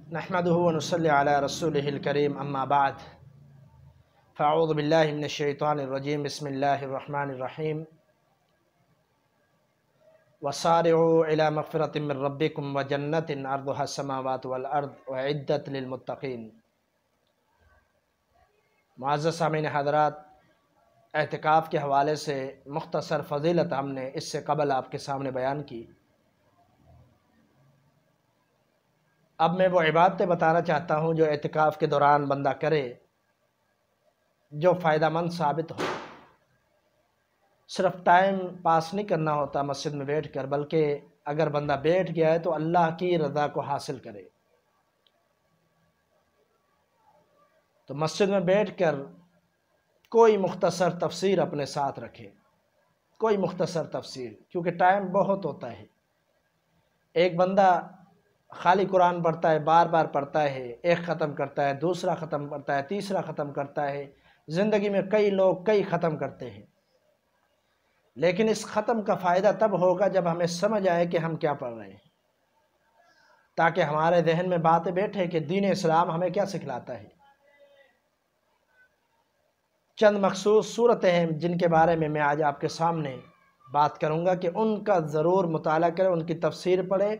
نحمده ونصلي على رسوله الكريم اما بعد فاعوذ بالله من الشیطان الرجیم بسم اللہ الرحمن الرحیم وسارعوا الى مغفرة من ربكم وجنة عرضها السماوات والارض اعدت للمتقین۔ معزز سامعین حضرات، اعتکاف کے حوالے سے مختصر فضیلت ہم نے اس سے قبل آپ کے سامنے بیان کی۔ اب میں وہ عبادتیں بتانا چاہتا ہوں جو اعتکاف کے دوران بندہ کرے، جو فائدہ مند ثابت ہو۔ صرف ٹائم پاس نہیں کرنا ہوتا مسجد میں بیٹھ کر، بلکہ اگر بندہ بیٹھ گیا ہے تو اللہ کی رضا کو حاصل کرے۔ تو مسجد میں بیٹھ کر کوئی مختصر تفسیر اپنے ساتھ رکھے، کوئی مختصر تفسیر، کیونکہ ٹائم بہت ہوتا ہے۔ ایک بندہ خالی قرآن پڑھتا ہے، بار بار پڑھتا ہے، ایک ختم کرتا ہے، دوسرا ختم کرتا ہے، تیسرا ختم کرتا ہے۔ زندگی میں کئی لوگ کئی ختم کرتے ہیں، لیکن اس ختم کا فائدہ تب ہوگا جب ہمیں سمجھ آئے کہ ہم کیا پڑھ رہے ہیں، تاکہ ہمارے ذہن میں باتیں بیٹھے کہ دین اسلام ہمیں کیا سکھلاتا ہے۔ چند مخصوص صورتیں ہیں جن کے بارے میں آج آپ کے سامنے بات کروں گا کہ ان کا ضرور مطالعہ کریں، ان کی تفسیر پڑھیں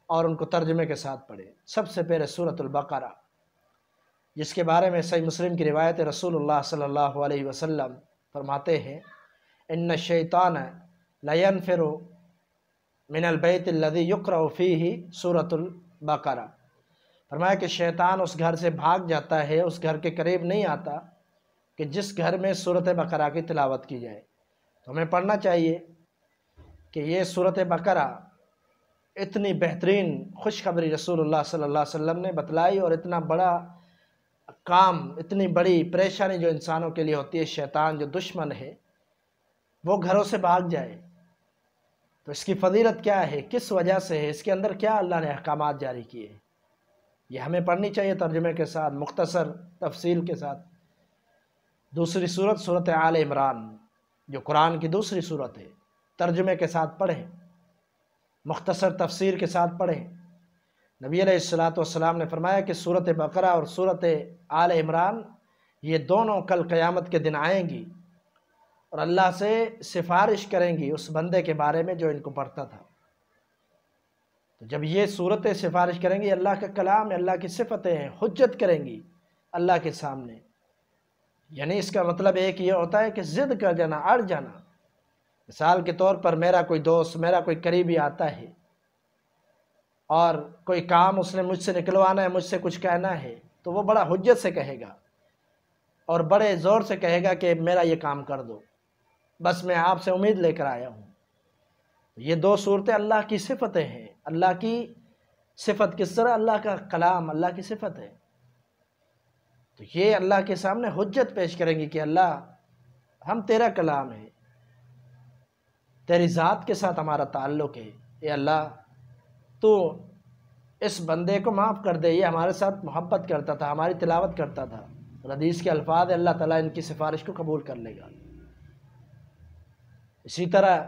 اور ان کو ترجمے کے ساتھ پڑھیں۔ سب سے پہلے سورۃ البقرہ، جس کے بارے میں صحیح مسلم کی روایت رسول اللہ صلی اللہ علیہ وسلم فرماتے ہیں، ان الشیطان لینفر من البیت الذی یقرأ فیہ سورۃ البقرہ۔ فرمایا کہ شیطان اس گھر سے بھاگ جاتا ہے، اس گھر کے قریب نہیں آتا کہ جس گھر میں سورۃ بقرہ کی تلاوت کی جائے۔ تو ہمیں پڑھنا چاہیے کہ یہ سورۃ بقرہ اتنی بہترین خوشخبری رسول اللہ صلی اللہ علیہ وسلم نے بتلائی، اور اتنا بڑا کام، اتنی بڑی پریشانی جو انسانوں کے لیے ہوتی ہے، شیطان جو دشمن ہے وہ گھروں سے بھاگ جائے۔ تو اس کی فضیلت کیا ہے، کس وجہ سے ہے، اس کے اندر کیا اللہ نے احکامات جاری کیے، یہ ہمیں پڑھنی چاہیے ترجمے کے ساتھ، مختصر تفصیل کے ساتھ۔ دوسری صورت سورۃ آل عمران، جو قرآن کی دوسری صورت ہے، ترجمے کے ساتھ پڑھیں، مختصر تفسیر کے ساتھ پڑھیں۔ نبی علیہ السلام نے فرمایا کہ سورۃ بقرہ اور سورۃ آل عمران یہ دونوں کل قیامت کے دن آئیں گی اور اللہ سے سفارش کریں گی اس بندے کے بارے میں جو ان کو پڑھتا تھا۔ تو جب یہ صورتیں سفارش کریں گی، اللہ کا کلام ہے، اللہ کی صفتیں ہیں، حجت کریں گی اللہ کے سامنے، یعنی اس کا مطلب ایک یہ ہوتا ہے کہ ضد کر جانا، اڑ جانا۔ مثال کے طور پر میرا کوئی دوست، میرا کوئی قریبی آتا ہے اور کوئی کام اس نے مجھ سے نکلوانا ہے، مجھ سے کچھ کہنا ہے، تو وہ بڑا حجت سے کہے گا اور بڑے زور سے کہے گا کہ میرا یہ کام کر دو، بس میں آپ سے امید لے کر آیا ہوں۔ یہ دو صورتیں اللہ کی صفتیں ہیں۔ اللہ کی صفت کس طرح؟ اللہ کا کلام اللہ کی صفت ہے، تو یہ اللہ کے سامنے حجت پیش کریں گی کہ اللہ ہم تیرا کلام ہے، تیری ذات کے ساتھ ہمارا تعلق ہے، اے اللہ تو اس بندے کو معاف کر دے، یہ ہمارے ساتھ محبت کرتا تھا، ہماری تلاوت کرتا تھا۔ اور حدیث کے الفاظ، اللہ تعالیٰ ان کی سفارش کو قبول کر لے گا۔ اسی طرح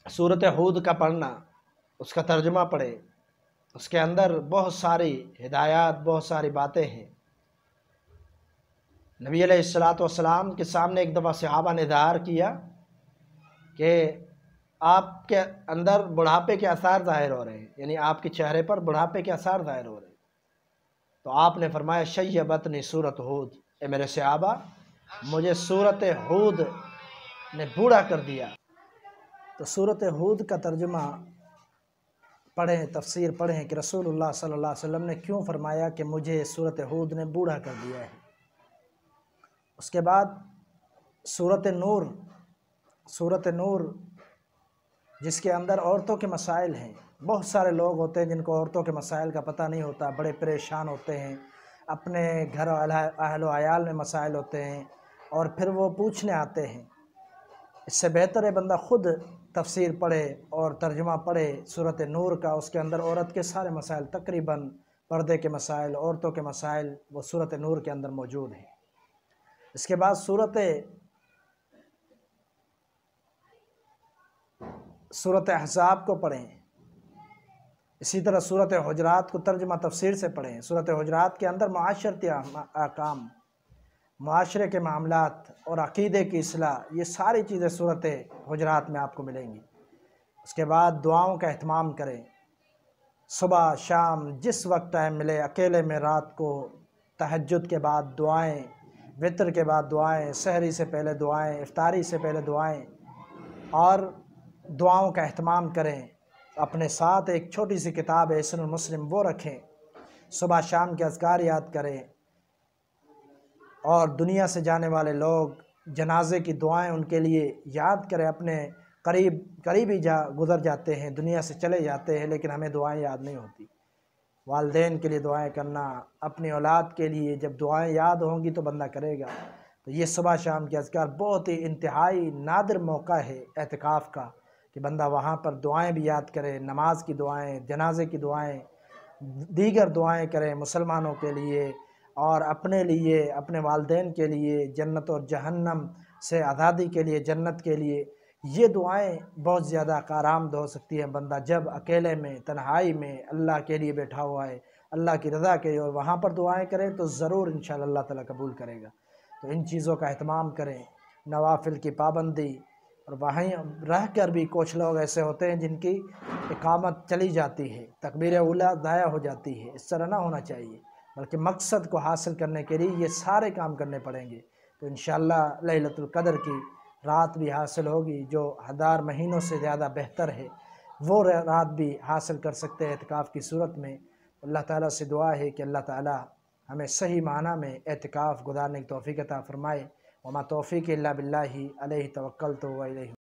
سورۃ ہود کا پڑھنا، اس کا ترجمہ پڑھے، اس کے اندر بہت ساری ہدایات، بہت ساری باتیں ہیں۔ نبی علیہ السلام کے سامنے ایک دفعہ صحابہ نے اظہار کیا کہ آپ کے اندر بڑھاپے کے آثار ظاہر ہو رہے ہیں، یعنی آپ کے چہرے پر بڑھاپے کے آثار ظاہر ہو رہے ہیں۔ تو آپ نے فرمایا شیبتنی سورۃ ہود، اے میرے صحابہ مجھے سورۃ ہود نے بوڑھا کر دیا۔ تو سورۃ ہود کا ترجمہ پڑھیں، تفسیر پڑھیں کہ رسول اللہ صلی اللہ علیہ وسلم نے کیوں فرمایا کہ مجھے سورۃ ہود نے بوڑھا کر دیا ہے۔ اس کے بعد سورۃ نور، سورۃ نور جس کے اندر عورتوں کے مسائل ہیں۔ بہت سارے لوگ ہوتے ہیں جن کو عورتوں کے مسائل کا پتہ نہیں ہوتا، بڑے پریشان ہوتے ہیں، اپنے گھر اہل و عیال میں مسائل ہوتے ہیں اور پھر وہ پوچھنے آتے ہیں۔ اس سے بہتر ہے بندہ خود تفسیر پڑھے اور ترجمہ پڑھے سورۃ نور کا۔ اس کے اندر عورت کے سارے مسائل، تقریباً پردے کے مسائل، عورتوں کے مسائل، وہ سورۃ نور کے اندر موجود ہیں۔ اس کے بعد سورۃ احزاب کو پڑھیں، اسی طرح صورت حجرات کو ترجمہ تفسیر سے پڑھیں۔ صورت حجرات کے اندر معاشرتی احکام، معاشرے کے معاملات اور عقیدے کی اصلاح، یہ ساری چیزیں صورت حجرات میں آپ کو ملیں گی۔ اس کے بعد دعاؤں کا اہتمام کریں، صبح شام جس وقت ٹائم ملے، اکیلے میں رات کو تہجد کے بعد دعائیں، وطر کے بعد دعائیں، سحری سے پہلے دعائیں، افطاری سے پہلے دعائیں، اور دعاؤں کا اہتمام کریں۔ اپنے ساتھ ایک چھوٹی سی کتاب ہے حصن المسلم، وہ رکھیں، صبح شام کے اذکار یاد کریں، اور دنیا سے جانے والے لوگ، جنازے کی دعائیں ان کے لیے یاد کریں۔ اپنے قریبی گزر جاتے ہیں، دنیا سے چلے جاتے ہیں، لیکن ہمیں دعائیں یاد نہیں ہوتی۔ والدین کے لیے دعائیں کرنا، اپنی اولاد کے لیے جب دعائیں یاد ہوں گی تو بندہ کرے گا۔ تو یہ صبح شام کے اذکار بہت ہی انتہائی نادر موقع ہے اعتکاف کا، کہ بندہ وہاں پر دعائیں بھی یاد کرے، نماز کی دعائیں، جنازے کی دعائیں، دیگر دعائیں کریں مسلمانوں کے لیے اور اپنے لیے، اپنے والدین کے لیے، جنت اور جہنم سے آزادی کے لیے، جنت کے لیے۔ یہ دعائیں بہت زیادہ کارآمد ہو سکتی ہیں بندہ جب اکیلے میں، تنہائی میں اللہ کے لیے بیٹھا ہوا ہے، اللہ کی رضا کے لیے، اور وہاں پر دعائیں کریں تو ضرور انشاءاللہ اللہ تعالیٰ قبول کرے گا۔ تو ان چیزوں کا اہتمام کریں، نوافل کی پابندی، اور وہیں رہ کر بھی کچھ لوگ ایسے ہوتے ہیں جن کی اقامت چلی جاتی ہے، تکبیر اولیٰ ضائع ہو جاتی ہے۔ اس طرح نہ ہونا چاہیے، بلکہ مقصد کو حاصل کرنے کے لیے یہ سارے کام کرنے پڑیں گے۔ تو انشاءاللہ لیلۃ القدر کی رات بھی حاصل ہوگی، جو 1000 مہینوں سے زیادہ بہتر ہے، وہ رات بھی حاصل کر سکتے ہیں اعتکاف کی صورت میں۔ اللہ تعالیٰ سے دعا ہے کہ اللہ تعالیٰ ہمیں صحیح معنی میں اعتکاف گزارنے کی توفیق عطا فرمائے۔ وما توفیق الا باللہ علیہ توکلت و الیہ